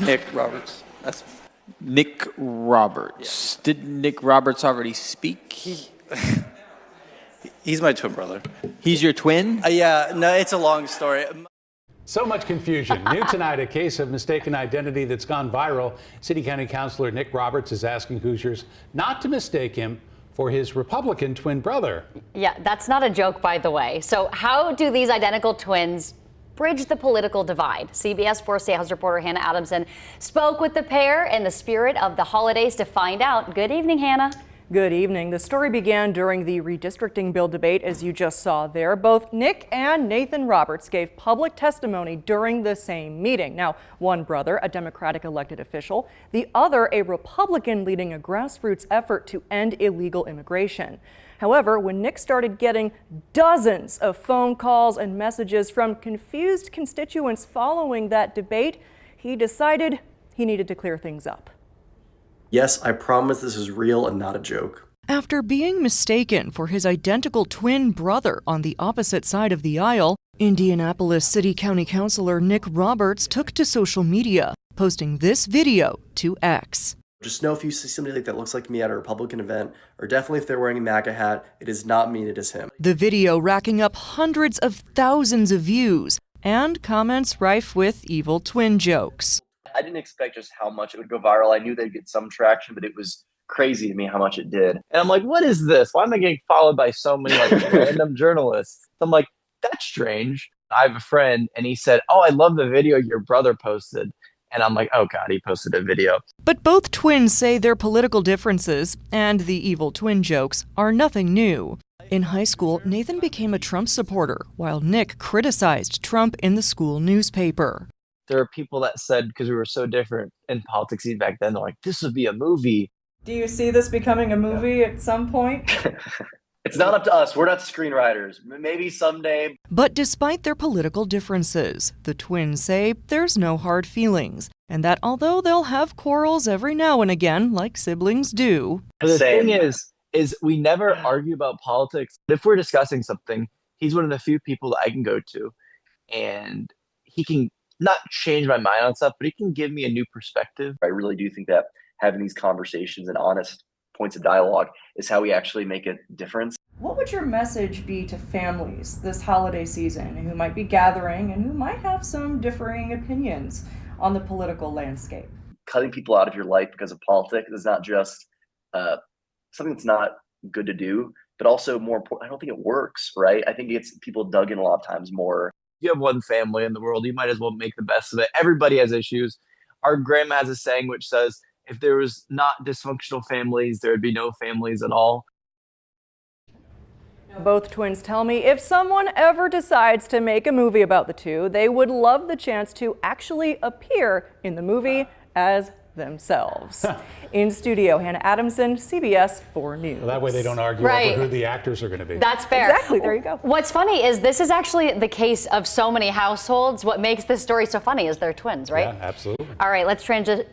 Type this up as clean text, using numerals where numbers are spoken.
Nick Roberts. That's Nick Roberts. Yeah. Did Nick Roberts already speak? He's my twin brother. He's your twin? Yeah, no, it's a long story. So much confusion. New tonight, a case of mistaken identity that's gone viral. City County Councilor Nick Roberts is asking Hoosiers not to mistake him for his Republican twin brother. Yeah, that's not a joke, by the way. So how do these identical twins bridge the political divide? CBS 4 State House reporter Hannah Adamson spoke with the pair in the spirit of the holidays to find out. Good evening, Hannah. Good evening. The story began during the redistricting bill debate, as you just saw there. Both Nick and Nathan Roberts gave public testimony during the same meeting. Now, one brother, a Democratic elected official, the other, a Republican leading a grassroots effort to end illegal immigration. However, when Nick started getting dozens of phone calls and messages from confused constituents following that debate, he decided he needed to clear things up. Yes, I promise this is real and not a joke. After being mistaken for his identical twin brother on the opposite side of the aisle, Indianapolis City County Councilor Nick Roberts took to social media, posting this video to X. Just know if you see somebody like that looks like me at a Republican event, or definitely if they're wearing a MAGA hat, it is not me, it is him. The video racking up hundreds of thousands of views and comments rife with evil twin jokes. I didn't expect just how much it would go viral. I knew they'd get some traction, but it was crazy to me how much it did. And I'm like, what is this? Why am I getting followed by so many random journalists? I'm like, that's strange. I have a friend and he said, oh, I love the video your brother posted. And I'm like, oh God, he posted a video. But both twins say their political differences and the evil twin jokes are nothing new. In high school, Nathan became a Trump supporter, while Nick criticized Trump in the school newspaper. There are people that said, because we were so different in politics even back then, they're like, this would be a movie. Do you see this becoming a movie at some point? It's not up to us. We're not the screenwriters. Maybe someday. But despite their political differences, the twins say there's no hard feelings, and that although they'll have quarrels every now and again, like siblings do. The thing is we never argue about politics. If we're discussing something, he's one of the few people that I can go to, and he can not change my mind on stuff, but he can give me a new perspective. I really do think that having these conversations and honest points of dialogue is how we actually make a difference. What would your message be to families this holiday season who might be gathering and who might have some differing opinions on the political landscape? Cutting people out of your life because of politics is not just something that's not good to do, but also more important, I don't think it works, right? I think it gets people dug in a lot of times more. You have one family in the world, you might as well make the best of it. Everybody has issues. Our grandma has a saying which says, if there was not dysfunctional families, there would be no families at all. Both twins tell me if someone ever decides to make a movie about the two, they would love the chance to actually appear in the movie as themselves. In studio, Hannah Adamson, CBS 4 News. Well, that way they don't argue over who the actors are going to be. That's fair. Exactly, there you go. What's funny is this is actually the case of so many households. What makes this story so funny is they're twins, right? Yeah, absolutely. All right, let's transition.